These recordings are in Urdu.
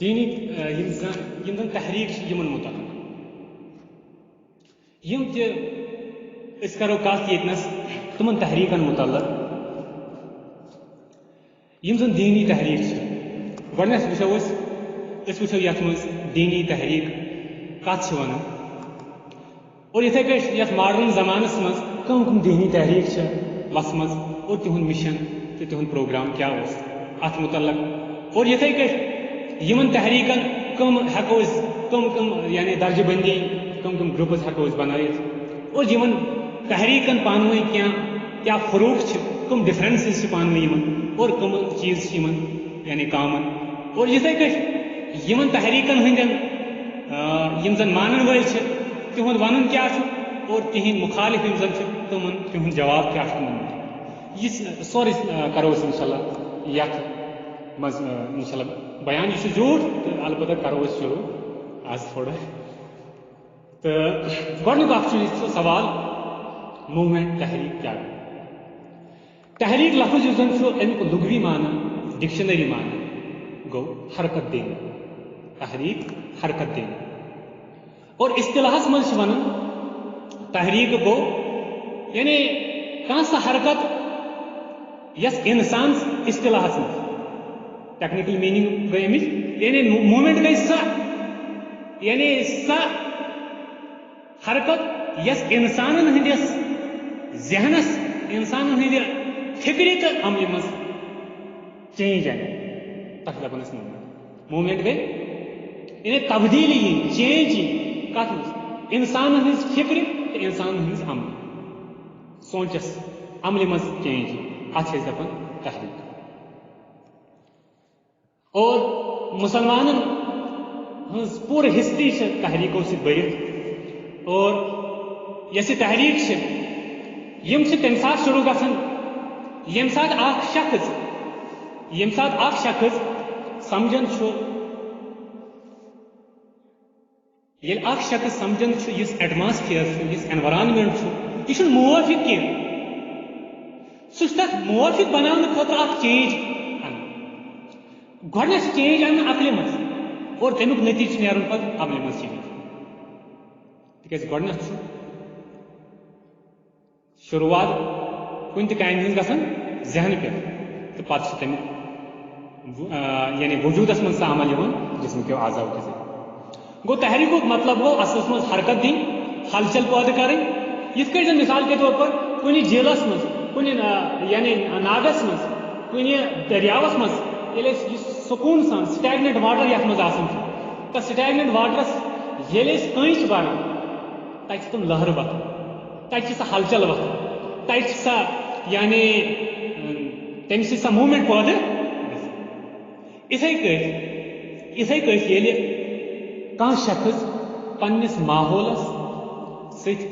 دینی یم زن تحریک یمن متعلق یم تہ اس کرو کت یتنس تمن تحریکن متعلق یم زن دینی تحریک گۄڈنیٚتھ وٕچھو أسۍ وٕچھو یتھ منٛز دینی تحریک کت ونان اور یتھے کٔنۍ یتھ ماڈرن زمانس منٛز کم دینی تحریک وسمژ اور تہند مشن تو تہند پروگرام کیا اوس ات متعلق اور یتھے کٔنۍ یمن تحریکن کم ہیکو کم یعنی درجہ بندی کم گروپز ہیکو بنائت اور یمن تحریکن پانوی کیا فروق کم ڈفرنسز پانوی یمن اور کم چیز یمن یعنی کامن اور یتھے کٔنۍ یمن تحریکن ہندین یم زن مانن ول تہند ونن کیا اور تہند مخالف یم زن تمن تہند جواب کیا یہ سورے کرو انشاءاللہ یتھ مز انشاءاللہ بیان یہ زیوٗٹھ تو البتہ کرو شروع آج تھوڑا تو گۄڈنیُک اکھ یہ سوال موومنٹ تحریک کیا تحریک لفظ یُس زن امیُک لغوی معنی ڈکشنری معنی گو حرکت دین تحریک حرکت دین اور اصطلاحس مز ونان تحریک گو یعنی کانٛہہ سۄ حرکت یس انسان اصطلاحس مز ٹیکنیکل میننگ گئی امچ یعنی موومنٹ گئی یعنی سۄ حرکت یس انسانن ہندس ذہنس انسانن ہند فکری تو عملہِ مز چینج آئی تک دپان موومنٹ گئی یعنی تبدیلی چینج کت مز انسان ہز فکر تو انسان ہز عمل سونچس عملہِ مز چینج ات دپان تحریک اور مسلمانن ہز پورٕ ہسٹری تحریکو سی بٔرِتھ اور یس یہ تحریک یم تمہِ ساتہٕ شروع گژھان ییٚمہِ ساتہٕ اکھ شخص سمجھان ییٚلہِ اکھ شخص سمجھان یُس ایٹماسفیئر یُس اینوارانمنٹ یہ موافق کی سہ تک موافق بناونہٕ خٲطرٕ اکھ چینج گۄڈنیٚتھ چینج ان عقلہِ مز اور تمیُک نتیجہ نیرُن پتہٕ عملہِ مز چینج تکیازِ گۄڈنیٚتھ شروعات کُنہِ تہِ کامہِ ہٕنٛز گژھان ذہنہٕ پٮ۪ٹھ تہٕ پتہٕ تمیُک یعنی وجوٗدس منٛز سۄ عمل یِوان جسمٕکیو اعضاء کے ذریعہ گوٚو تحریکُک مطلب گوٚو اصلس منٛز حرکت دِنۍ ہلچل پٲدٕ کرٕنۍ یِتھ کٔنۍ زن مثال کے طور پر کُنہِ جیٖلس منٛز کُنہِ یعنی ناگس منٛز کُنہِ دٔریاوس منٛز ییٚلہِ أسۍ یہِ سکوٗن سان سٹیگنٹ واٹر یتھ منٛز آسان چھُ تتھ سٹیگنٹ واٹرس ییٚلہِ أسۍ کٔنۍ چھِ بران تتہِ چھِ تِم لہرٕ وتھان تتہِ چھِ سۄ ہلچل وتھان تتہِ چھِ سۄ یعنی تمہِ سۭتۍ سۄ موٗمنٹ پٲدٕ یِتھے کٔنۍ ییٚلہِ کانٛہہ شخص پننس ماحولس سۭتۍ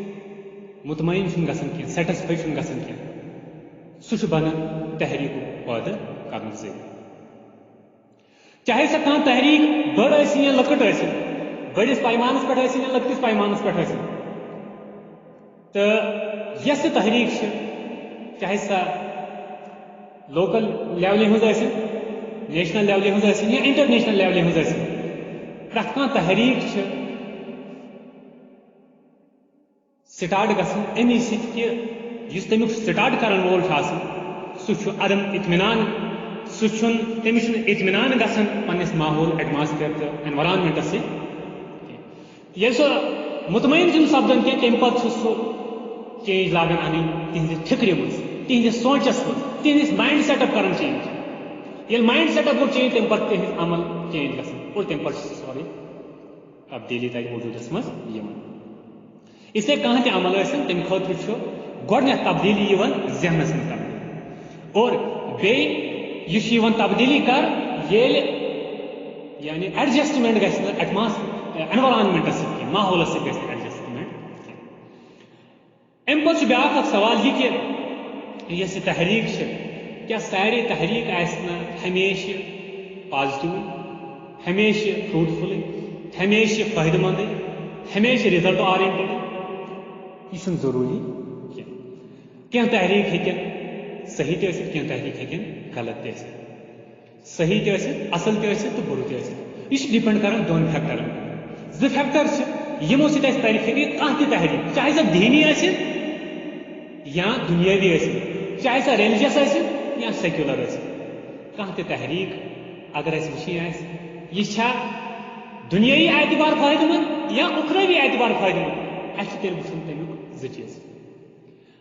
مطمئن چھُنہٕ گژھان کینٛہہ سیٹسفاے چھُنہٕ گژھان کینٛہہ سُہ چھُ بنان تحریکُک پٲدٕ کرنُک ذٔریعہٕ چاہے سۄ کانٛہہ تحریک بٔڑ ٲسِنۍ یا لۄکٕٹ ٲسِنۍ بٔڑِس پیمانس پٮ۪ٹھ ٲسِنۍ یا لۄکٹِس پیمانس پٮ۪ٹھ ٲسِنۍ تہٕ یۄس یہِ تحریک چھِ چاہے سۄ لوکل لیولہِ ہٕنٛز ٲسِنۍ نیشنل لیولہِ ہٕنٛز ٲسِنۍ یا انٹرنیشنل لیولہِ ہٕنٛز ٲسِنۍ پرٛٮ۪تھ کانٛہہ تحریک چھِ سٹارٹ گژھان امی سۭتۍ کہِ یُس تمیُک سٹارٹ کرن وول چھُ آسان سُہ چھُ عدم اطمینان سُہ چھُنہٕ تٔمِس چھُنہٕ اطمینان گژھان پننس ماحول ایٹماسفیئر تہٕ اینوارانمنٹس سۭتۍ ییٚلہِ سُہ مطمئن چھُنہٕ سپدان کینٛہہ تمہِ پتہٕ چھُ سُہ چینج لاگان انٕنۍ تہنٛدِ فکرِ منٛز تہنٛدِس سونچس منٛز تہنٛدِس مایِنڈ سیٹ اپ کران چینج ییٚلہِ مایِنڈ سیٹ اپ گوٚو چینج تمہِ پتہٕ تہنٛدِس عمل چینج گژھان اور تمہِ پتہٕ چھُ سورُے تبدیلی تتہِ وجوٗدس منٛز یِوان اسلیے کانٛہہ تہِ عمل ٲسِن تمہِ خٲطرٕ چھُ گۄڈنیٚتھ تبدیلی یِوان ذہنس منٛز تبدیلی اور بیٚیہِ یہِ چھُ یِوان تبدیلی کر ییٚلہِ یعنی ایڈجسٹمنٹ گژھِ نہٕ اینوارانمنٹس سۭتۍ کینٛہہ ماحولس سۭتۍ گژھِ نہٕ ایڈجسٹمنٹ کینٛہہ امہِ پتہٕ چھُ بیٛاکھ اکھ سوال یہِ کہِ یۄس یہِ تحریک چھِ کیٛاہ سارے تحریک آسہِ نا ہمیشہِ پازٹِوٕے ہمیشہِ فروٗٹفُلٕے ہمیشہِ فٲیدٕ منٛدٕے ہمیشہِ رِزلٹ آرینٹڈٕے یہ چھُنہٕ ضروٗری کینٛہہ تحریک ہیٚکن صحیح تہِ ٲسِتھ کینٛہہ تحریک ہیٚکن غلط تہِ ٲسِتھ صحیح تہِ ٲسِتھ اصل تہِ ٲسِتھ تہٕ بُرٕ تہِ ٲسِتھ یہ ڈپینڈ کران دون فیکٹرن زٕ فیکٹر یمو سۭتۍ اَسہِ ترِ فکرِ کانٛہہ تہِ تحریٖک چاہے سۄ دینی ٲسِن یا دُنیٲوی ٲسِن چاہے سۄ ریلجس ٲسِن یا سیکولر ٲسِن کانٛہہ تہِ تحریٖک اگر اَسہِ وٕچھِنۍ آسہِ یہِ چھا دُنیٲیی اعتبار فٲیدٕ منٛد یا اُخرٲوی اعتبار فٲیدٕ منٛد اَسہِ چھُ تیٚلہِ وٕچھُن تمیُک زٕ چیٖز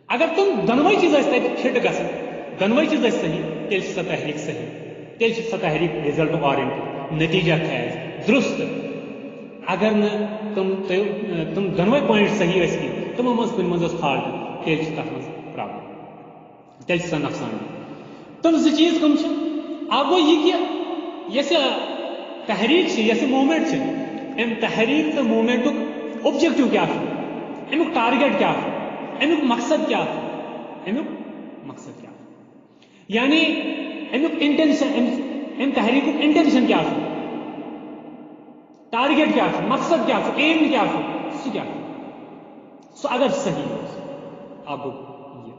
اگر تِم دۄنوَے چیٖز ٲسۍ تَتہِ فِٹ گژھان دۄنوَے چیٖز ٲسۍ صحیح تیٚلہِ چھِ سۄ تحریٖک صحیح تیٚلہِ چھِ سۄ تحریٖک رِزلٹ اورینٹڈ نتیجہ تھایس درست اگر نہٕ تِم دۄنوَے پویِنٹ صحیح ٲسۍ کینٛہہ تِمو منٛز کُنہِ منٛز ٲس فالٹ تیٚلہِ چھِ تَتھ منٛز پرابلم تیٚلہِ چھِ سۄ نۄقصان تِم زٕ چیٖز کٕم چھِ اکھ گوٚو یہِ کہِ یۄس یہِ تحریٖک چھِ یۄس یہِ موٗمینٹ چھِ اَمہِ تحریٖک تہٕ موٗمینٹُک اوبجیکٹِو کیٛاہ چھُ امیُک ٹارگیٹ کیٛاہ چھُ امیُک مقصد کیٛاہ چھُ امیُک مقصد کیٛاہ چھُ یعنی امیُک انٹینشن امہِ تحریٖکُک انٹینشن کیٛاہ چھُ ٹارگیٹ کیٛاہ چھُ مقصد کیٛاہ چھُ ایم کیٛاہ چھُ سُہ کیٛاہ چھُ سُہ اگر صحیح اوس اکھ گوٚو یہِ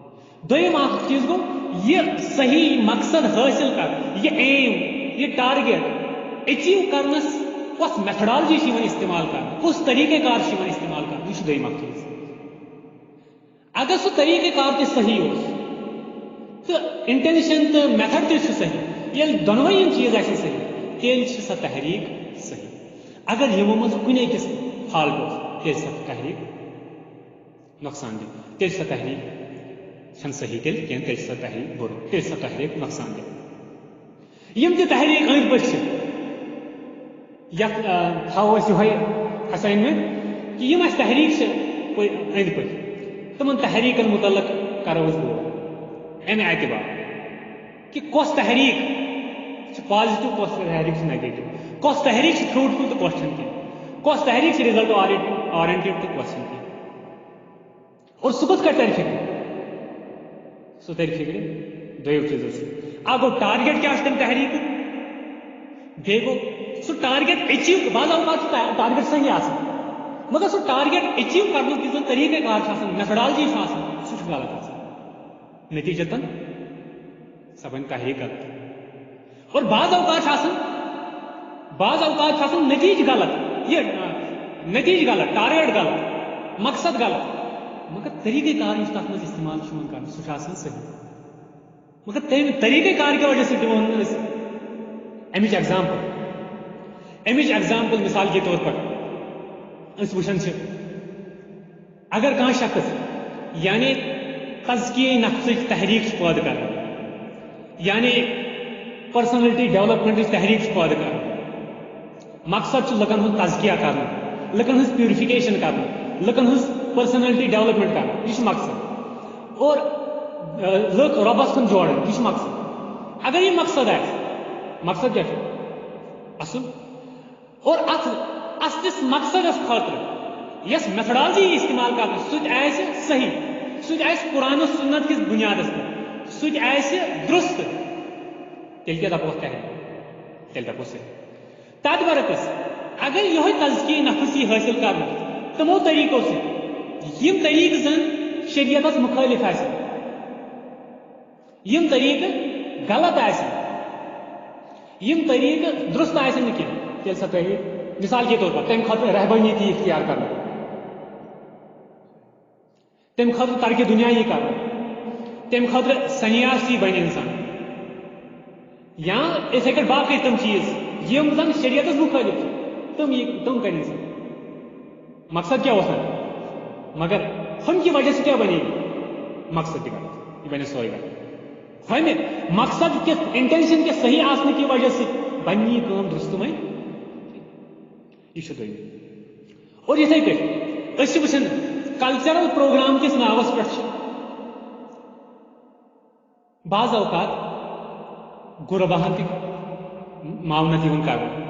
دوٚیِم اکھ چیٖز گوٚو یہِ صحیح مقصد حٲصِل کر یہِ ایم یہِ ٹارگیٹ ایچیو کرنس کۄس میتھڈالجی چھِ یِوان استعمال کرنہٕ کُس طریٖقہ کار چھُ یِوان استعمال کرنہٕ یہِ چھُ دوٚیِم اکھ چیٖز اگر سُہ طریٖقہ کار تہِ صحیح اوس تہٕ انٹینشن تہٕ میتھڈ تہِ چھُ صحیح ییٚلہِ دۄنوَے یِم چیٖز آسن صحیح تیٚلہِ چھِ سۄ تحریٖک صحیح اگر یِمو منٛز کُنہِ أکِس فالٹ اوس تیٚلہِ سۄ تحریٖک نۄقصان دہ تیٚلہِ سۄ تحریٖک چھنہٕ صحیح تیٚلہِ کینٛہہ تیٚلہِ چھِ سۄ تحریٖک بُرٕ تیٚلہِ سۄ تحریٖک نۄقصان دہ یِم تہِ تحریٖک أنٛدۍ پٔکۍ چھِ یتھ تھاوو أسۍ یِہوے اساینمنٹ کہ یِم اَسہِ تحریٖک چھِ أنٛدۍ پٔکۍ تِمن تحریٖکن مُتعلق کرو أسۍ غور امہِ اعتبار کہ کۄس تحریٖک چھِ پازٹِو کۄس تحریٖک چھِ نیگیٹِو کۄس تحریٖک چھِ فروٗٹفُل تہٕ کۄس چھنہٕ کینٛہہ کۄس تحریٖک چھِ رِزلٹ اورینٹڈ تہٕ کۄس چھنہٕ کینٛہہ اور سُہ کِتھ کٲٹھۍ ترِ فِکرِ سُہ ترِ فِکرِ دۄیو چیٖزو سۭتۍ اکھ گوٚو ٹارگیٹ کیٛاہ چھُ تَمہِ تحریٖکُک بیٚیہِ گوٚو سُہ ٹارگیٹ ایچیو بعض اوقات چھُ ٹارگیٹ صحیح آسان مگر سُہ ٹارگیٹ ایچیو کرنُک یُس زن طریٖقہ کار چھُ آسان میتھڈالجی چھُ آسان سُہ چھُ غلط آسان نتیجتن سۄ بنہِ تحریٖک غلط اور بعض اوقات چھُ آسان نتیجہ غلط یہ نتیجہ غلط ٹارگیٹ غلط مقصد غلط مگر طریٖقہ کار یُس تتھ منٛز استعمال چھُ یِوان کرنہٕ سُہ چھُ آسان صحیح مگر تمہِ طریٖقہ کار کہِ وجہ سۭتۍ دِمو أسۍ امِچ ایگزامپل مثال کے طور پر أسۍ وٕچھان چھِ اگر کانٛہہ شخص یعنی تزکیہ نفسٕچ تحریٖک چھُ پٲدٕ کران یعنی پرسنلٹی ڈیولپمنٹٕچ تحریٖک چھُ پٲدٕ کران مقصد چھُ لُکن ہُنٛد تزکیہ کرنُک لُکن ہٕنٛز پیورفکیشن کرنُک لُکن ہٕنٛز پرسنلٹی ڈیولپمنٹ کرنُک یہِ چھُ مقصد اور لُکھ رۄبس کُن جوڑٕنۍ یہِ چھُ مقصد اگر یہِ مقصد آسہِ مقصد کیٛاہ چھُ اصل اور اتھ اصلِس مقصدس خٲطرٕ یۄس میتھڈالجی استعمال کرنہٕ سُہ تہِ آسہِ صحیح سُہ تہِ آسہِ قرآن و سنت کِس بُنیادس پٮ۪ٹھ سُہ تہِ آسہِ درست تیٚلہِ کیٛاہ دپو تحریٖک تیٚلہِ دپو صحیح تتھ برعکس اگر یِہوے تزکیہ نفس یی حٲصِل کرنہٕ تِمو طریٖقو سۭتۍ یِم طریٖقہٕ زن شریعتس مُخٲلف آسن یِم طریٖقہٕ غلط آسن یِم طریٖقہٕ درست آسن نہٕ کینٛہہ تیٚلہِ سۄ تحریٖک مثال کے طور پر تمہِ خٲطرٕ رہبٲنی تہِ اختیار کرنہٕ تمہِ خٲطرٕ ترکہِ دُنیا یی کرنہٕ تمہِ خٲطرٕ سنیاس یی بنہِ انسان یا یِتھے کٲٹھۍ باقٕے تِم چیٖز یِم زن شریعتس مُخٲلف چھِ تِم کرِ انسان مقصد کیٛاہ اوس نہٕ مگر ہُمہِ کہِ وجہ سۭتۍ کیٛاہ بنے مقصد تہِ غلط یہِ بنے سورُے غلط ہُمہِ مقصد کِس انٹینشن کِس صحیح آسنہٕ کہِ وجہ سۭتۍ بنہِ یہِ کٲم درست وۄنۍ یہِ چھُ دوٚیِم اور یِتھے کٲٹھۍ أسۍ چھِ وٕچھان کلچرل پروگرام کِس ناوس پٮ۪ٹھ چھِ بعض اوقات غُرباہن تہِ معاونت یِوان کرنہٕ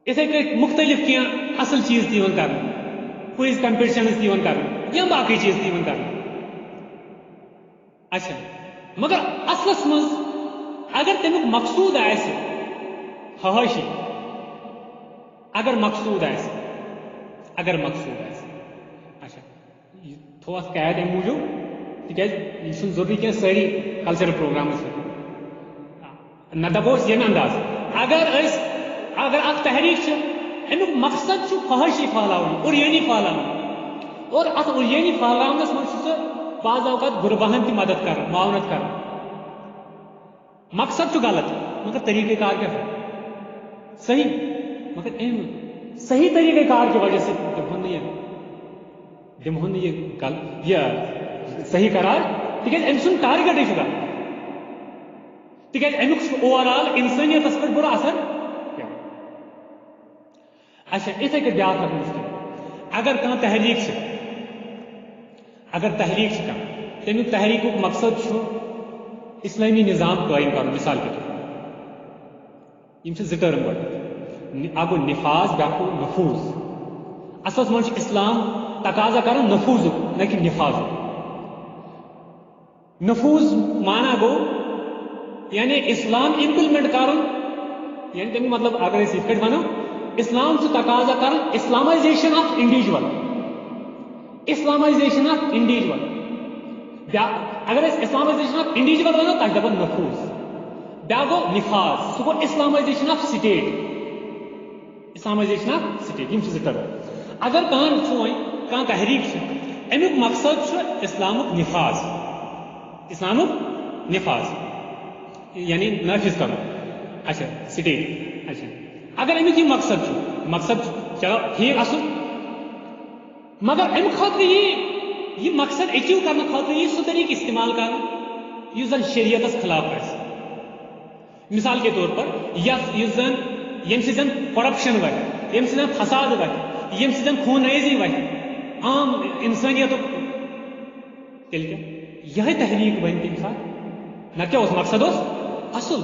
یِتھے کٲٹھۍ مختلف کینٛہہ اصل چیٖز تہِ یِوان کرنہٕ کوئز کمپٹیشنز تہِ یِوان کرنہٕ یا باقٕے چیٖز تہِ یِوان کرنہٕ اچھا مگر اصلس منٛز اگر تمیُک مقصوٗد آسہِ فحٲشی اگر مقصوٗد آسہِ اچھا یہِ تھوٚو اتھ قید امہِ موٗجوٗب تِکیازِ یہِ چھُنہٕ ضروٗری کینٛہہ سٲری کلچرل پروگرامز نہ دپو أسۍ ییٚمہِ انداز اگر اخ تحریک امیک مقصد فحاشی پھیلاؤن اوریانی پھیلاؤن اور ات اوریانی پھیلاونس من سہ بعض اوقات غرباہن تہ مدد کر معاونت کر مقصد غلط مگر طریقہ کار کیا ہے صحیح مگر صحیح طریقہ کار کی وجہ سے دمہن یہ صحیح قرار تکیاز ام سن ٹارگیٹ غلط تکیاز امیک اوور آل انسانیت پہ برا اثر اچھا اتھے کٹ بیاکھ اکھ مشکل اگر کان تحریک تمیک تحریک مقصد اسلامی نظام قائم کر مثال کے طور یم زٕ ٹرم گۄڈٕ اکھ گوٚو نفاذ بیاکھ گوٚو نفوذ اصلس منٛز چھُ اسلام تقاضا کران نفوذُک نہ کہ نفاذُک نفوذ مانا گو یعنی اسلام امپلمنٹ کرن یعنی تمیک مطلب اگر أسۍ یِتھ کٔٹھۍ ونو اسلام چھُ تقاضا کران Islamisation of individual Islamisation of individual اگر أسۍ اسلامائزیشن آف انڈیویجول ونو تتھ دپان نفوذ بیاکھ گوٚو نفاذ سُہ گوٚو Islamisation of state Islamisation of state یم چھِ زٕ ٹرم اگر کانٛہہ تحریک امیک مقصد اسلامک نفاذ یعنی نافذ کرن اچھا سٹیٹ اچھا اگر امیک یہ مقصد چلو ٹھیک اصل مگر ام خاطر یہ مقصد اچیو کرنے خاطر یہ سہ طریقہ استعمال کرنا یس زن شریعتس خلاف آسہِ مثال کے طور پر یم زن کرپشن وتھ یم زن فساد وتھ یم زن خون ریزی وتھ عام انسانیت تیل کیا یہ تحریک بن تمہ سات نہ کیا مقصد اصل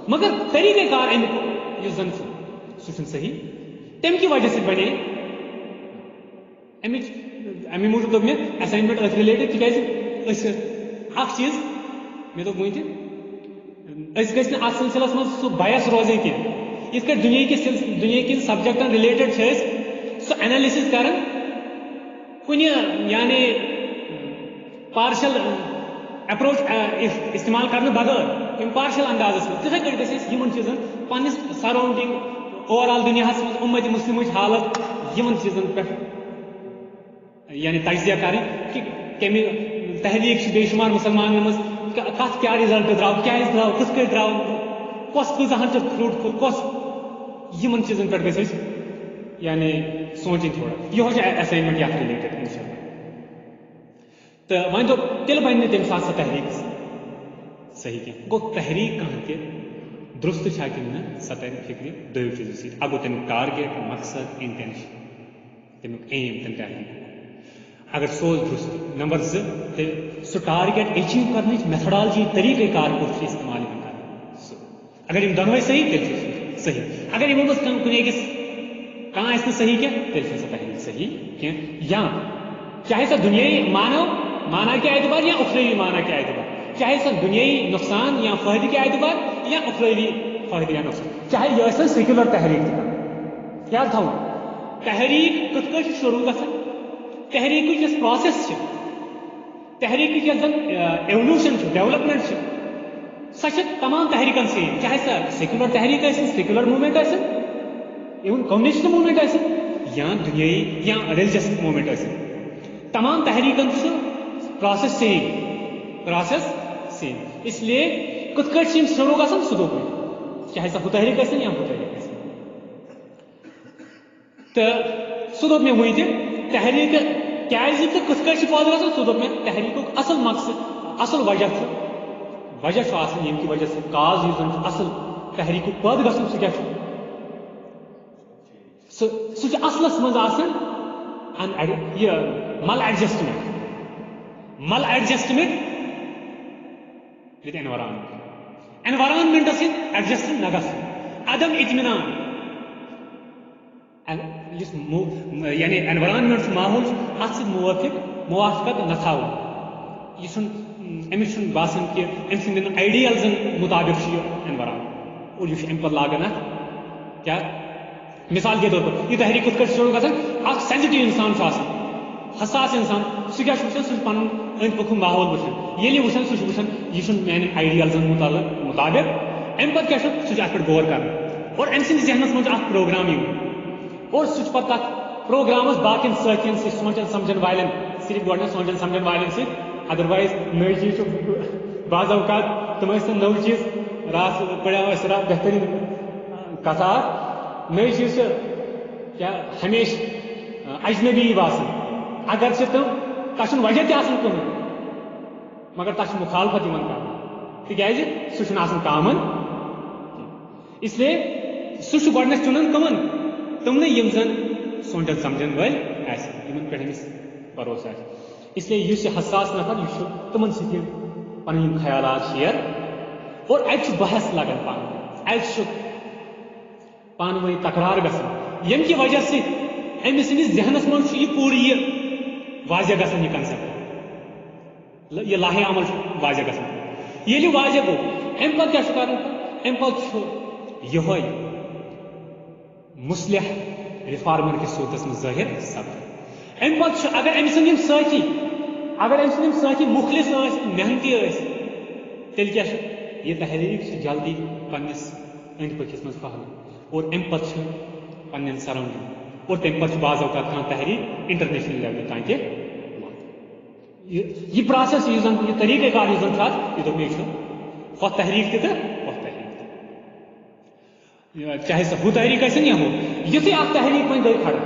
مگر طریقہ کار امیک یس زن سہ صحیح تم کی وجہ سے بنے امی موجود دوپ مے اسائنمنٹ اتھ رلیٹڈ تکیاز اخ چیز مے دوپ ون تہ گھس نا اتھ سلسلس من سہ بایس روزن کی یت کٹ دنیا کن سبجیکٹن رلیٹڈ سہ انالسس کران کن یعنی پارشل اپروچ استعمال کرنے بغیر پارشل اندازس من تتھے کٹ گھس یمن چیزن پنس سراؤنڈنگ اوور آل دنیا من امت مسلم حالت یمن چیزن پہ یعنی تجزیہ کریں کہ کمی تحریک بے شمار مسلمان مز کت کیا رزلٹ درو کیاز درو کس کٹ درو کس کزہن فروٹفل کس یمن چیزن پہ گھس یعنی سوچن تھوڑا یہ اسائنمنٹ یتھ رلیٹڈ انشاء اللہ تو ون دوپ تیل بن تمہ سات سہ تحریک صحیح کی گو تحریک کہاں تہ درست چھا کن نہ سہ تر فکر دو چیزوں سی اگو تمیک ٹارگیٹ مقصد انٹینشن تمیک ایم تم تحریک اگر سوچ درست نمبر زٕ سہ ٹارگیٹ اچیو کرنے میتھڈالوجی طریقہ کار کس استعمال کر اگر یم دونوے صحیح تیل صحیح اگر یمو مز کن أکس کانٛہہ آسہِ نہٕ صحیح کینٛہہ تیٚلہِ چھنہٕ سۄ تحریک صحیح کینٛہہ یا چاہے سۄ دُنیٲیی مانا کے اعتبار یا اخروی مانا کے اعتبار چاہے سۄ دُنیٲیی نقصان یا فٲیدٕ کے اعتبار یا اخروی فٲیدٕ یا نقصان چاہے یہ ٲسۍ سیکولر تحریک تہِ یاد تھاوُن تحریک کِتھ کٔنۍ چھِ شروع گژھان تحریکٕچ یۄس پرٛاسٮ۪س چھِ تحریکٕچ یۄس زن ایولیوشن چھِ ڈیولپمنٹ چھِ سۄ چھِ تمام تحریکن سیم چاہے سۄ سیکولر تحریک ٲسِن سیکولر موومنٹ ٲسِن ایون کمسٹ موومنٹ ٲسِن یا دُنیٲیی یا ریلجس موومنٹ ٲسِن تمام تحریکن چھُ پرٛاسٮ۪س سیم اس لیے کِتھ کٔٹھۍ چھِ یِم شروع گژھان سُہ دوٚپ چاہے سۄ ہُہ تحریک ٲسِن یا ہُہ تحریک ٲسِن تہٕ سُہ دوٚپ مےٚ وٕنۍ تہِ تحریک کیازِ تہٕ کِتھ کٔٹھۍ چھِ پٲدٕ گژھان سُہ دوٚپ مےٚ تحریکُک اصل مقصد اصل وجہ چھُ آسان ییٚمہِ کہِ وجہ سۭتۍ کاز یُس زن چھُ اصل تحریکُک پٲدٕ گژھُن سُہ کیاہ چھُ سُہ چھُ اصلس منٛز آسان یہ مل ایڈجسٹمنٹ وتھ انوارامنٹس سۭتۍ ایڈجسٹ نہ گژھُن عدم اطمینان یعنی انوارامنٹ چھُ ماحول چھُ اتھ سۭتۍ موافقت نہ تھاوُن یہ چھُنہٕ أمِس چھُنہٕ باسان کہِ أمۍ سٕنٛدٮ۪ن آیڈیلزن مُطابق چھُ یہِ انوارامنٹ اور یہ چھُ امہِ پتہٕ لاگان اتھ کیاہ مثال کے طور پر یہ تحریک کِتھ کٔٹھۍ شروع گژھان اکھ سینسٹیو انسان چھُ آسان حساس انسان سُہ کیاہ چھُ وٕچھان سُہ چھُ پنُن أنٛدۍ پٔکھُن ماحول وٕچھان ییٚلہِ یہِ وٕچھان سُہ چھُ وٕچھان یہِ چھُنہٕ میانٮ۪ن آیڈیلزن مطابق امہِ پتہٕ کیاہ چھُ سُہ چھُ اتھ پٮ۪ٹھ غور کران اور ام سندس ذہنس مز اخ پروگرام اور سہ پتہ تک پروگرامس باقین ساتھین سی سوچن سمجھن والن صرف گۄڈٕ سوچن سمجھن والن سی ادروائز نئی چیز بعض اوقات تم نو چیز رات پڑا رات بہترین کتھا نئی چیز کیا ہمیشہ اجنبی باسان اگر تم تک وجہ تہ کہین مگر تک مخالفت کر تکیازِ سہ چھُنہٕ کامن اس لیے سہ گۄڈنیتھ چنان کمن تمن یم زن سوچن سمجھن ول پہ امس بھروسہ اس لیے اس حساس نفر یہ تمن ستھ پن خیالات شیئر اور اتہ بحث لگان اتہ پانہٕ ؤنۍ تکرار گژھان یم کی وجہ سۭتۍ أمۍ سٕنٛدِس ذہنس منٛز چھُ یہِ پوٗرٕ یہِ واضح گژھان یہِ کنسیپٹ یہِ لاہے عمل چھُ واضح گژھان ییٚلہِ یہِ واضح گوٚو اَمہِ پتہٕ کیٛاہ چھُ کرُن اَمہِ پتہٕ چھُ یِہوے مُصلح رِفارمر کِس صوٗرتس منٛز ظٲہِر سپدان اَمہِ پتہٕ چھُ اگر أمۍ سٕنٛدۍ یِم سٲتھی مُخلص ٲسۍ محنتی ٲسۍ تیٚلہِ کیٛاہ چھُ یہِ تحریٖک چھِ جلدی پننِس أنٛدۍ پٔکِس منٛز پھہلان اور اَمہِ پتہٕ چھُ پننٮ۪ن سراوڈنگ اور تمہِ پتہٕ چھُ بعض اوقات کانٛہہ تحریٖک انٹرنیشنل لیولہِ تام تہِ یہ پروسیس یہ طریقہ کار یُس زن چھُ اتھ یہِ دوٚپ مےٚ چھُ ہۄ تحریٖک تہِ تہٕ ہۄ تحریٖک تہِ چاہے سۄ ہُہ تحریٖک ٲسِن یا ہُہ یُتھُے اکھ تحریٖک وۄنۍ گٔے کھڑا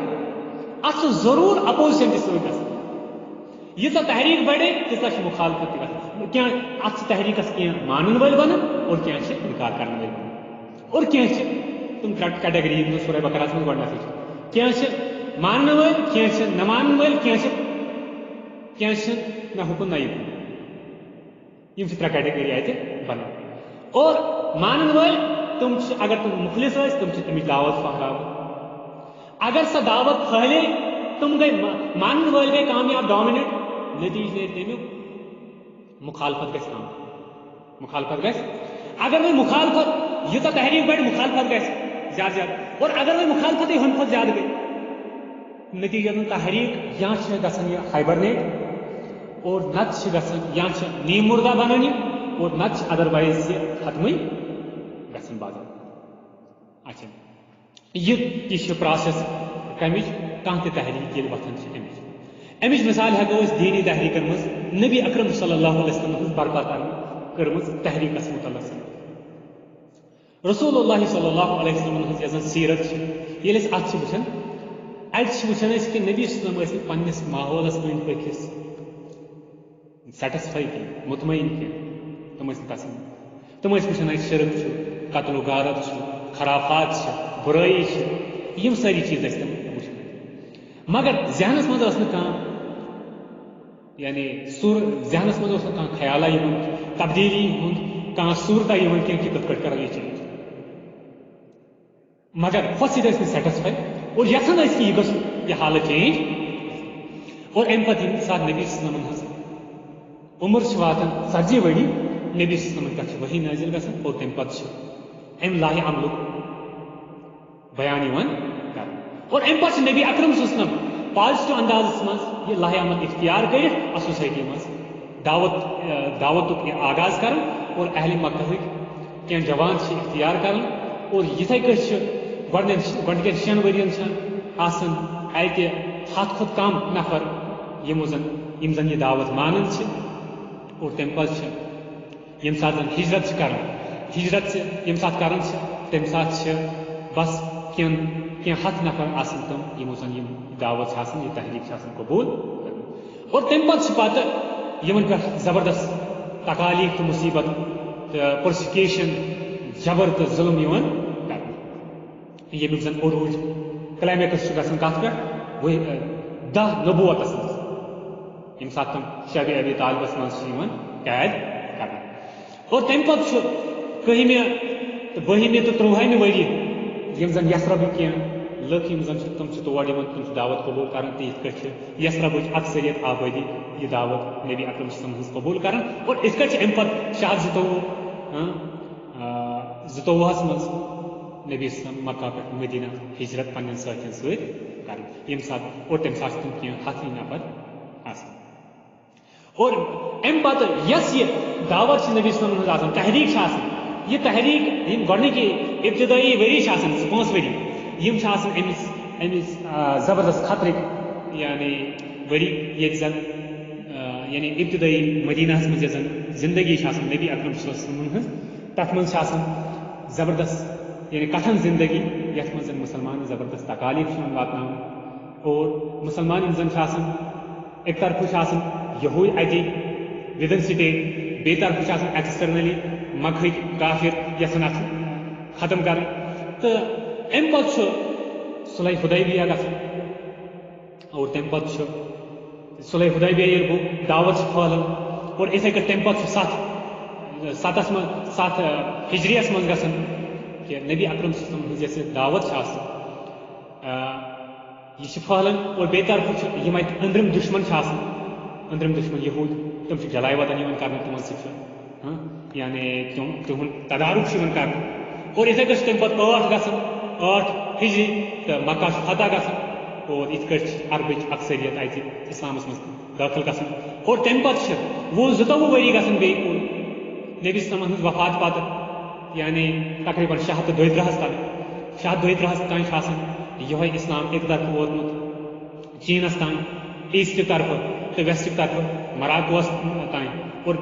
اتھ چھُ ضروٗر اپوزِشن تہِ سۭتۍ گژھان ییٖژاہ تحریٖک بڑے تیٖژاہ چھِ مُخالفت تہِ گژھان کینٛہہ اتھ چھِ تحریٖکس کینٛہہ مانن وٲلۍ بنان اور کینٛہہ چھِ انکار کرن وٲلۍ بنان اور کینٛہہ چھِ تم کیٹگری یِم سورہ بقرہس منٛز گۄڈنیتھٕے چھِ کینٛہہ چھِ مانن وٲلۍ کینٛہہ چھِ نہ مانن وٲلۍ کینٛہہ چھِ نہ حُکُم نہ یِکُن یم چھِ ترٛےٚ کیٹگری اتہِ بنان اور مانن وٲلۍ تم چھِ اگر تم مُخلص ٲسۍ تم چھِ تمِچ دعوت پھہراوان اگر سۄ دعوت پھہلے تم گٔے مانن وٲلۍ گٔے کامیاب ڈامنیٹ نتیجہ نیرِ تمیُک مخالفت گژھِ کم مخالفت گژھِ اگر وۄنۍ مخالفت ییٖژاہ تحریٖک بڑِ مخالفت گژھِ زیادٕ زیادٕ اور اگر وۄنۍ مخالفتٕے ہُمہِ کھۄتہٕ زیادٕ گٔے نتیجہ تحریٖک یا چھِ گژھان یہِ ہائبرنیٹ اور نتہٕ چھِ گژھان یا چھِ نیم مردہ بنان یہِ اور نتہٕ چھِ ادروائز یہِ ختمٕے گژھان بازار اچھا یہِ چھِ پروسیس کمِچ کانٛہہ تہِ تحریٖک ییٚلہِ وۄتھان چھِ امِچ مثال ہٮ۪کو أسۍ دیٖنی تحریٖکن منٛز نبی اکرم صلی اللہ علیہ وسلم ہٕنٛز برپا کٔرمٕژ تحریٖکس متعلق رسول اللہ صلی اللہ علیہ وسلم ہٕنٛز یۄس زن سیرت چھِ ییٚلہِ أسۍ اتھ چھِ وٕچھان اتہِ چھِ وٕچھان أسۍ کہِ نبی صلی ٲسۍ نہٕ پننِس ماحولس أنٛدۍ پٔکِس سیٹسفاے کینٛہہ مطمعین کینٛہہ تم ٲسۍ نہٕ تسلیم تم ٲسۍ وٕچھان اَتہِ شرک چھُ قتل و غارت چھُ خرافات چھِ بُرٲیی چھِ یِم سٲری چیٖز ٲسۍ تم وٕچھان مگر ذہنس منٛز ٲس نہٕ کانٛہہ یعنی ذہنس منٛز اوس نہٕ کانٛہہ خیالا یِوان تبدیٖلی ہُنٛد کانٛہہ صوٗرتا یِوان کینٛہہ کہِ کِتھ کٲٹھۍ کرو یہِ چیٖز مگر ہۄتھ سۭتۍ ٲسۍ نہٕ سیٹسفاے اور یژھان ٲسۍ کہِ یہِ گٔژھ یہِ حالت چینج اور امہِ پتہٕ ییٚمہِ ساتہٕ نبی صلی اللہ علیہ وسلم ہٕنٛز عمر چھِ واتان 40 ؤری نبی صلی اللہ علیہ وسلم پٮ۪ٹھ چھِ وحی نٲزِل گژھان اور تمہِ پتہٕ چھِ امہِ لاہہِ عملُک بیان یِوان کرنہٕ اور امہِ پتہٕ چھِ نبی اکرم صلی اللہ علیہ وسلم پازٹو اندازس منٛز یہِ لاہہِ عمل اختیار کٔرِتھ اتھ سوسایٹی منٛز دعوتُک آغاز کران اور اہلِ مکہٕکۍ کینٛہہ جوان چھِ اختیار کران اور یِتھے کٔٹھۍ چھِ گۄڈنِکٮ۪ن 6 ؤرین چھِ آسان اتہِ 100 کھۄتہٕ کم نفر یِم زن یہِ دعوت مانان چھِ اور تمہِ پتہٕ چھِ ییٚمہِ ساتہٕ زن ہجرت چھِ کران ہجرت ییٚمہِ ساتہٕ کران چھِ تمہِ ساتہٕ چھِ بس کینٛہہ 100 نفر آسان تم یِمو زن یِم دعوت چھِ آسان یہِ تحریٖک چھِ آسان قبوٗل کران اور تمہِ پتہٕ چھِ پتہٕ یِمن پٮ۪ٹھ زبردست تکالیٖف تہٕ مُصیبت تہٕ پٔرسِکیشن جبر تہٕ ظُلم یِوان کرنہٕ ییٚمیُک زن عروٗج کلایمیکس چھُ گژھان کتھ پٮ۪ٹھ 10 نبوتس منٛز ییٚمہِ ساتہٕ تم شبِ ابی طالبس منٛز چھِ یِوان قید کرنہٕ اور تمہِ پتہٕ چھُ 11ہمہِ تہٕ 12ہمہِ تہٕ 13ہمہِ ؤری یِم زن یثربٕکۍ کینٛہہ لُکھ یِم زن چھِ تم چھِ تور یِوان تم چھِ دعوت قبوٗل کران تہٕ یِتھ کٲٹھۍ چھِ یثربٕچ اکثریت آبٲدی یہِ دعوت نبی اکرم صلی اللہ علیہ وسلم ہٕنٛز قبوٗل کران اور یِتھ کٲٹھۍ چھِ امہِ پتہٕ شاہ 22 منٛز نبی اسلام مکہ پٮ۪ٹھ مدینہ ہجرت پننٮ۪ن سٲتھین سۭتۍ کران ییٚمہِ ساتہٕ اور تمہِ ساتہٕ چھِ تم کینٛہہ 100 نفر آسان اور امہِ پتہٕ یۄس یہِ دعوت چھِ نبی صلی اللہ علیہ وسلم ہٕنٛز آسان تحریٖک چھِ آسان یہ تحریک یم گۄڈنِکی ابتدٲیی ؤری چھِ آسان 5 ؤری یم چھِ آسان أمِس زبردست خطرٕکۍ یعنی ؤری ییٚتہِ زن یعنی ابتدٲیی مدینہس منٛز یۄس زن زندگی چھِ آسان نبی اکرم صلی اللہ علیہ وسلم ہٕنٛز تتھ منٛز چھِ آسان زبردست یعنی کٹھن زندگی یتھ منٛز زن مسلمان زبردست تکالیف چھِ یِوان واتناونہٕ اور مسلمان یِم زن چھِ آسان اَکہِ طرفہٕ چھِ آسان یہوے اَتہِ ودن سٹیٹ بیٚیہِ طرفہٕ چھِ آسان ایکسٹرنلی مکہٕکۍ کافر یژھان اتھ ختم کرٕنۍ تہٕ امہِ پتہٕ چھُ صلح حدیبیہ گژھان اور تمہِ پتہٕ چھُ صلح حدیبیہ ییٚلہِ گوٚو دعوت چھِ پھہلان اور یِتھے کٔٹھۍ تمہِ پتہٕ چھُ 7 ہجریس منٛز گژھان کہ نبی اکرم صلی اللہ علیہ وسلم ہٕنٛز یۄس دعوت چھِ آسان یہ چھِ پھہلان اور بیٚیہِ طرفہٕ چھُ یِم اتہِ أنٛدرِم دُشمن چھِ آسان أنٛدرِم دُشمن یہوٗد تِم چھِ جلاے وطن یِوان کرنہٕ تِمن سۭتۍ چھُ یعنی تِہُنٛد تدارُک چھُ یِوان کرنہٕ اور یِتھے کٔٹھۍ چھِ تمہِ پتہٕ 8 گژھان 8 ہجری تہٕ مکہ چھُ فتح گژھان اور یِتھ کٔٹھۍ چھِ عربٕچ اکثریت اتہِ اسلامس منٛز دٲخل گژھان اور تمہِ پتہٕ چھِ 19 ؤری گژھان بیٚیہِ کُن نبی اسلام ہٕنٛز وفات پتہٕ یعنی تقریباً 632 تانۍ چھُ آسان یہوے اسلام اَکہِ طرفہٕ ووتمُت چیٖنس تانۍ ایٖسٹہٕ طرفہٕ تہٕ ویسٹہٕ طرفہٕ مراکوس تانۍ اور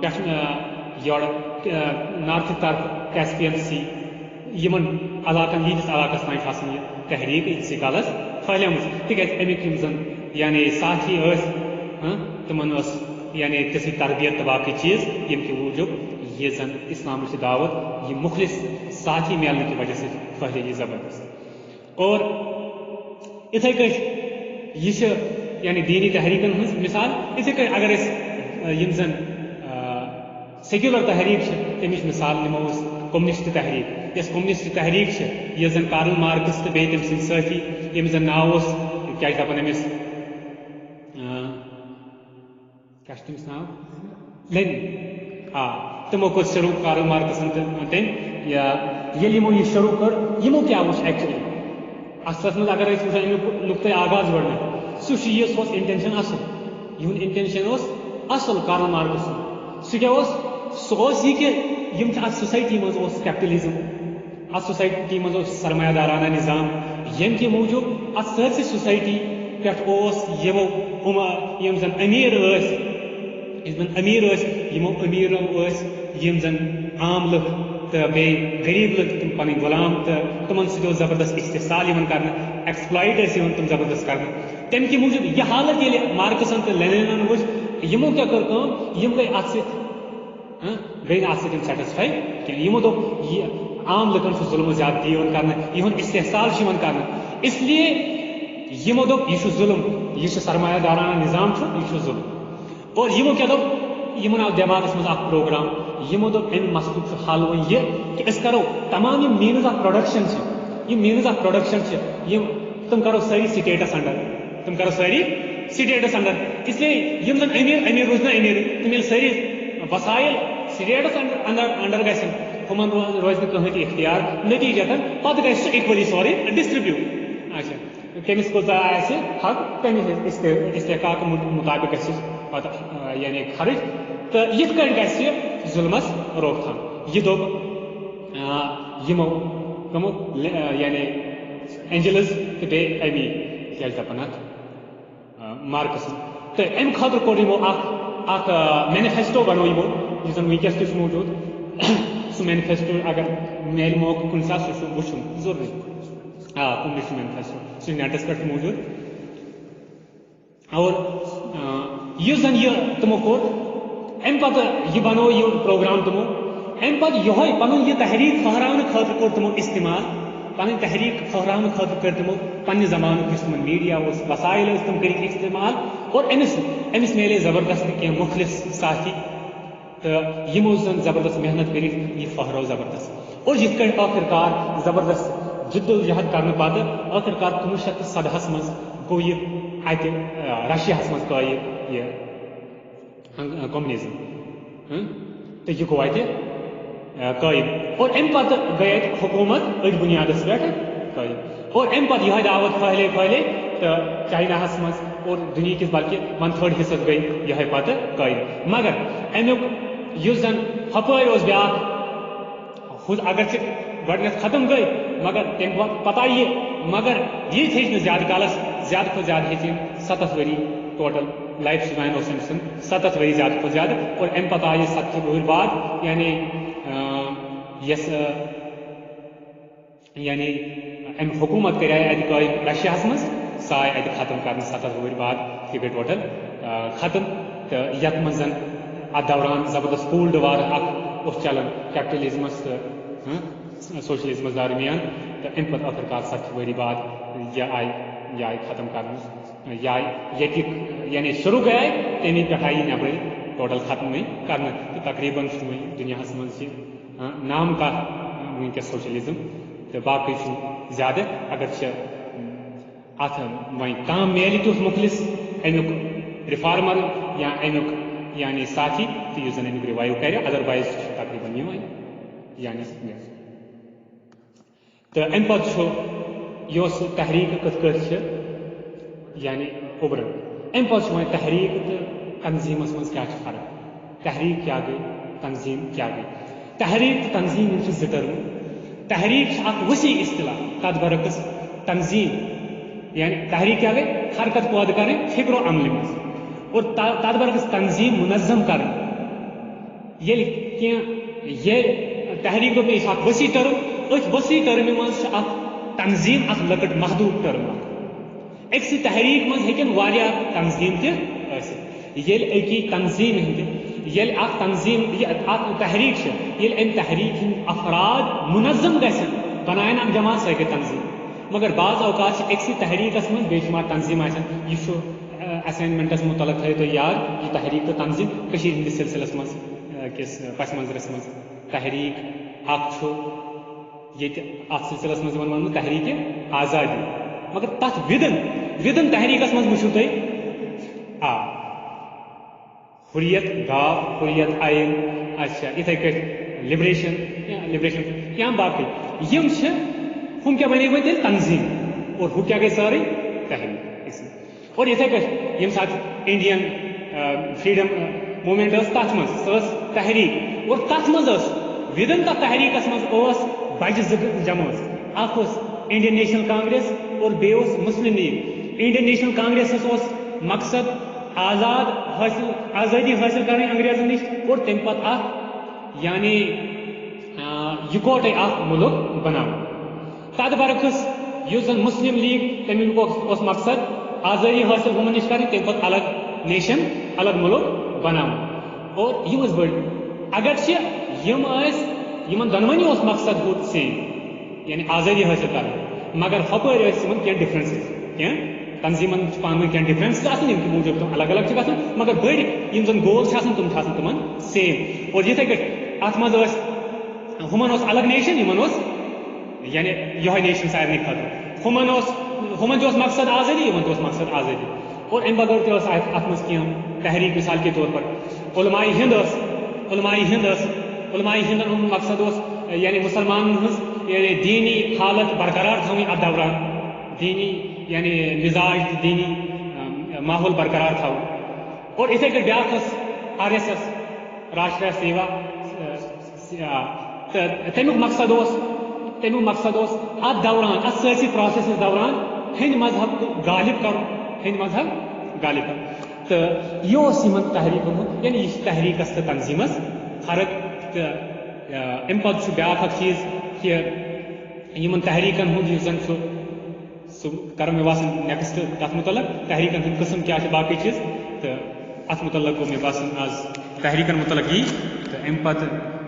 پٮ۪ٹھ یورٕ نارتھٕکۍ طرفہٕ کیسپین سی یِمن علاقن ییٖتِس علاقس تانۍ چھِ آسان یہِ تحریٖک ییٖتِسٕے کالس پھہلیمٕژ تِکیازِ امیُک یِم زن یعنی ساتھی ٲسۍ تِمن ٲس یعنی تِژھٕے تربیت تہٕ باقٕے چیٖز ییٚمہِ کہِ موٗجوٗب یہِ زن اسلامٕچ دعوت یہِ مُخلص ساتھی میلنہٕ کہِ وجہ سۭتۍ پھہلے یہِ زبردست اور یِتھے کٔٹھۍ یہِ چھِ یعنی دیٖنی تحریٖکن ہٕنٛز مثال یِتھے کٔٹھۍ اگر أسۍ یِم زن سیکیولر تحریٖک چھِ تمِچ مثال نِمو أسۍ کوٚمنِسٹ تحریٖک یۄس کوٚمنِسٹ تحریٖک چھِ یۄس زن کارل مارکس تہٕ بیٚیہِ تٔمۍ سٕنٛدۍ سٲتھی ییٚمِس زن ناو اوس کیٛاہ چھِ دپان أمِس کیٛاہ چھُ تٔمِس ناو لینن تِمو کوٚر شروٗع کارل مارکسن تہٕ تٔمۍ ییٚلہِ یِمو یہِ شروٗع کٔر یِمو کیٛاہ وُچھ ایکچُؤلی اصلس منٛز اگر أسۍ وٕچھو امیُک نُقطے آغاز گۄڈنیٚتھ سُہ چھُ یہِ سُہ اوس انٹینشن اصل یِہُنٛد انٹینشن اوس اصل کارل مارکس سُنٛد سُہ کیٛاہ اوس سُہ اوس یہِ کہِ یِم چھِ اتھ سوسایٹی منٛز اوس کیپٹلزم اتھ سوسایٹی منٛز اوس سرمایہ دارانہ نظام ییٚمہِ کہِ موٗجوٗب اتھ سٲرسٕے سوسایٹی پٮ۪ٹھ اوس یِم زن أمیٖر ٲسۍ یِمو أمیٖرو ٲسۍ یِم زن عام لُکھ تہٕ بیٚیہِ غریٖب لُکھ تِم پنٕنۍ غلام تہٕ تِمن سۭتۍ اوس زبردست استحصال یِوان کرنہٕ ایکسپلایٹ ٲسۍ یِوان تِم زبردست کرنہٕ تمہِ کہِ موٗجوٗب یہِ حالت ییٚلہِ مارکسن تہٕ لیننن وٕچھ یِمو کیٛاہ کٔر کٲم یِم گٔے اتھ سۭتۍ گٔے نہٕ اتھ سۭتۍ سیٹسفاے کینٛہہ یِمو دوٚپ یہِ عام لُکن چھُ ظُلمہٕ زیادتی یِوان کرنہٕ یِہُنٛد استحصال چھُ یِوان کرنہٕ اس لیے یِمو دوٚپ یہِ چھُ ظُلم یہِ چھُ سرمایہ دارانہ نظام چھُ یہِ چھُ ظُلم اور یِمو کیٛاہ دوٚپ یِمن آو دٮ۪ماغس منٛز اکھ پروگرام یِمو دوٚپ امہِ مسلُک چھُ حل وۄنۍ یہِ کہِ أسۍ کرو تمام یِم میٖنٕز آف پروڈکشن چھِ یِم تِم کرو سٲری سٹیٹس انڈر اس لیے یِم زن أمیٖر روزِ نہٕ أمیٖرٕے تِم ییٚلہِ سٲری وسایل سٹیٹس انڈر گژھن ہُمن روزِ نہٕ کٕہٕنۍ تہِ اختیار نتیٖجتن پتہٕ گژھِ سُہ اِکولی سورُے ڈسٹربیوٗٹ اچھا کٔمِس کوٗتاہ آسہِ حق تٔمِس استحقاق مُطابق گژھِ پتہٕ یعنی خرٕچ تہٕ یِتھ کٔنۍ گژھِ ظُلمس روک تھام یہِ دوٚپ یِمو کٕمو یعنی اینجلز تہٕ بیٚیہِ امی کیٛاہ چھِ دپان اتھ مارکسن تہٕ امہِ خٲطرٕ کوٚر یِمو اکھ مینِفیسٹو بنوو یِمو یُس زن وٕنکیٚس تہِ چھُ موٗجوٗد سُہ مینِفیسٹو اگر میلہِ موقعہٕ کُنہِ ساتہٕ سُہ چھُ وٕچھُن ضروٗری کوٚمنِسٹ مینِفیسٹو سُہ چھُ نیٹس پٮ۪ٹھ موٗجوٗد اور یُس زن یہِ تِمو کوٚر امہِ پتہٕ یہِ بنوو یہِ پروگرام تِمو امہِ پتہٕ یِہوے پنُن یہِ تحریٖک پھہراونہٕ خٲطرٕ کوٚر تِمو استعمال پنٕنۍ تحریٖک پھہراونہٕ خٲطرٕ کٔرۍ تِمو پننہِ زمانُک یُس تِمن میٖڈیا اوس وسایل ٲسۍ تِم کٔرِکھ استعمال اور أمِس میلے زبردست کینٛہہ مُخلص ساتھی تہٕ یِمو زن زبردست محنت کٔرِکھ یہِ پھہرو زبردست اور یِتھ کٔنۍ ٲخر کار زبردست جدوجہد کرنہٕ پتہٕ ٲخر کار 1917 منٛز گوٚو یہِ اتہِ رشیاہس منٛز قٲیِم یہِ کوٚمنِزم تہٕ یہِ گوٚو اتہِ قٲیِم اور امہِ پتہٕ گٔے اتہِ حکوٗمت أتھۍ بُنیادس پٮ۪ٹھ قٲیِم اور امہِ پتہٕ یِہوے دعوت پھہلے تہٕ چایناہس منٛز اور دُنہِکِس بلکہِ 1/3 حِصس گٔے یِہوے پتہٕ قٲیِم مگر امیُک یُس زن ہۄپٲرۍ اوس بیٛاکھ خود اگرچہ گۄڈنیٚتھ ختم گئی مگر تمہِ پتہ آئی مگر یہ ہیٚچ نہٕ زیادٕ کالس زیادٕ کھۄتہٕ زیادٕ ہیٚچ 7 ؤری ٹوٹل لائف سپین اوس أمۍ سُنٛد 7 ؤری زیادٕ کھۄتہٕ زیادٕ اور امہِ پتہٕ آیہِ 7 ؤہٕرۍ بعد یعنی امہِ حکوٗمت کریے اتہِ قٲیِم رشیاہس منٛز سۄ آیہِ اتہِ ختم کرنہٕ 7 ؤہٕرۍ بعد یہِ گٔے ٹوٹل ختم تہٕ یتھ منٛز زن اتھ دوران زبردست کولڈ وار اکھ اوس چلان کیپٹلزمس تہٕ سوشلزمس درمیان تہٕ امہِ پتہٕ ٲخٕرکار 7 ؤری بعد یہِ آیہِ ختم کرنہٕ یہِ آیہِ ییٚتِکۍ یعنی شروع گٔیے تمی پٮ۪ٹھ آیہِ یہِ نٮ۪برٕے ٹوٹل ختم کرنہٕ تہٕ تقریٖباً چھُ وۄنۍ دُنیاہس منٛز یہِ نام کار وٕنکیٚس سوشلزم تہٕ باقٕے چھُنہٕ زیادٕ اگرچہِ اتھ وۄنۍ کانٛہہ میلہِ تیُتھ مُخلص امیُک رِفارمر یا امیُک یعنی ساتھی تہٕ یُس زن امیُک رِوایو کرِ ادروایز چھُ تقریٖباً یہِ وۄنۍ یعنی تہٕ امہِ پتہٕ چھُ یہِ اوس تحریٖک کِتھ کٲٹھۍ چھِ یعنی اُبران امہِ پتہٕ چھُ وۄنۍ تحریٖک تہٕ تنظیٖمس منٛز کیٛاہ چھِ فرق تحریٖک کیٛاہ گٔے تنظیٖم کیٛاہ گٔے تحریٖک تہٕ تنظیٖم یِم چھِ 2 ٹٔرمہٕ تحریٖک چھِ اکھ ؤسیع اصطلاح تتھ برعکس تنظیٖم یعنی تحریٖک کیٛاہ گٔے حرکت پٲدٕ کرٕنۍ فکر و عملہِ منٛز اور تتھ برعکس تنظیٖم منظم کرٕنۍ ییٚلہِ تحریٖک دوٚپ مےٚ یہِ چھِ اکھ ؤسیع ٹٔرم أتھۍ ؤسیع ٹٔرمہِ منٛز چھِ اکھ تنظیٖم اکھ لۄکٕٹ محدوٗد ٹٔرم اکھ أکسٕے تحریٖک منٛز ہیٚکن واریاہ تنظیٖم تہِ ٲسِتھ ییٚلہِ أکی تنظیٖم ہٕنٛدِ ییٚلہِ اکھ تنظیٖم اکھ تحریٖک چھِ ییٚلہِ امہِ تحریٖک ہٕنٛدۍ افراد منظم گژھن بناون اکھ جماعت سۄ گٔے تنظیٖم مگر بعض اوقات چھِ أکسٕے تحریٖکس منٛز بے شُمار تنظیٖم آسان یہِ چھُ اساینمنٹس متعلق تھٲیِو تُہۍ یاد یہِ تحریٖک تہٕ تنظیٖم کٔشیٖرِ ہٕنٛدِس سلسلس منٛز کِس پس منظرس منٛز تحریٖک اکھ چھُ ییٚتہِ اتھ سلسلس منٛز یِوان وننہٕ تحریٖکہِ آزادی مگر تتھ وِدن تحریٖکس منٛز وٕچھِو تُہۍ حریت گاو حریت آیِن اچھا یِتھے کٲٹھۍ لِبریشن یا باقٕے یِم چھِ ہُم کیٛاہ بنے وۄنۍ تیٚلہِ تنظیٖم اور ہُہ کیٛاہ گٔے سٲرٕے تحریٖک اور یِتھے کٲٹھۍ ییٚمہِ ساتہٕ انڈین فریڈم موٗمینٹ ٲس تتھ منٛز سۄ ٲس تحریٖک اور تتھ منٛز ٲس وِدن تتھ تحریٖکس منٛز ٲس بجہِ 2 جمٲژ اکھ اوس انڈین نیشنل کانگریس اور بیٚیہِ اوس مسلم لیٖگ انڈین نیشنل کانگریسس اوس مقصد آزٲدی حٲصِل کرٕنۍ انگریزن نِش اور تمہِ پتہٕ اکھ یعنی یِکوٹے اکھ مُلک بناوُن تتھ برعکس یُس زن مسلم لیٖگ تمیُک اوس مقصد آزٲدی حٲصِل ہُمن نِش کرٕنۍ تمہِ پتہٕ الگ نیشن الگ مُلک بناوُن اور یِم ٲسۍ بٔڑۍ اگرچہِ یِم ٲسۍ یِمن دۄنوٕنی اوس مقصد ہُہ سیم یعنی آزٲدی حٲصِل کرٕنۍ مگر ہۄپٲرۍ ٲسۍ یِمن کینٛہہ ڈفرنسز کینٛہہ تنظیٖمن چھِ پانہٕ ؤنۍ کینٛہہ ڈفرنسز آسان ییٚمہِ کہِ موٗجوٗب تِم الگ الگ چھِ گژھان مگر بٔڑۍ یِم زن گول چھِ آسان تِم چھِ آسان تِمن سیم اور یِتھے کٲٹھۍ اتھ منٛز ٲسۍ ہُمن اوس الگ نیشن یِمن اوس یعنی یِہوے نیشن سارنٕے خٲطرٕ ہُمن تہِ اوس مقصد آزٲدی یِمن تہِ اوس مقصد آزٲدی اور امہِ بغٲر تہِ ٲس اتھ منٛز کینٛہہ تحریٖک مثال کے طور پر علماء ہِند علماء ہِندن ہُنٛد مقصد اوس یعنی مُسلمانن ہٕنٛز یعنی دیٖنی حالت برقرار تھاوٕنۍ اتھ دوران دیٖنی یعنی مزاج تہٕ دیٖنی ماحول برقرار تھاوُن اور یِتھے کٲٹھۍ بیاکھ ٲس RSS راشٹریہ سیوا تہٕ تمیُک مقصد اوس اتھ دوران اتھ سٲرسٕے پروسیسس دوران ہیٚندِ مذہب غالب کرُن تہٕ یہِ اوس یِمن تحریٖکن ہُنٛد یعنی یہِ چھِ تحریٖکس تہٕ تنظیٖمس فرق تہٕ امہِ پتہٕ چھُ بیاکھ اکھ چیٖز کہِ یِمن تحریٖکن ہُنٛد یُس زن چھُ سُہ کرو مےٚ باسان نیکسٹ تتھ متعلق تحریٖکن ہٕنٛدۍ قٕسم کیٛاہ چھِ باقٕے چیٖز تہٕ اتھ متعلق گوٚو مےٚ باسان آز تحریٖکن متعلق یی تہٕ امہِ پتہٕ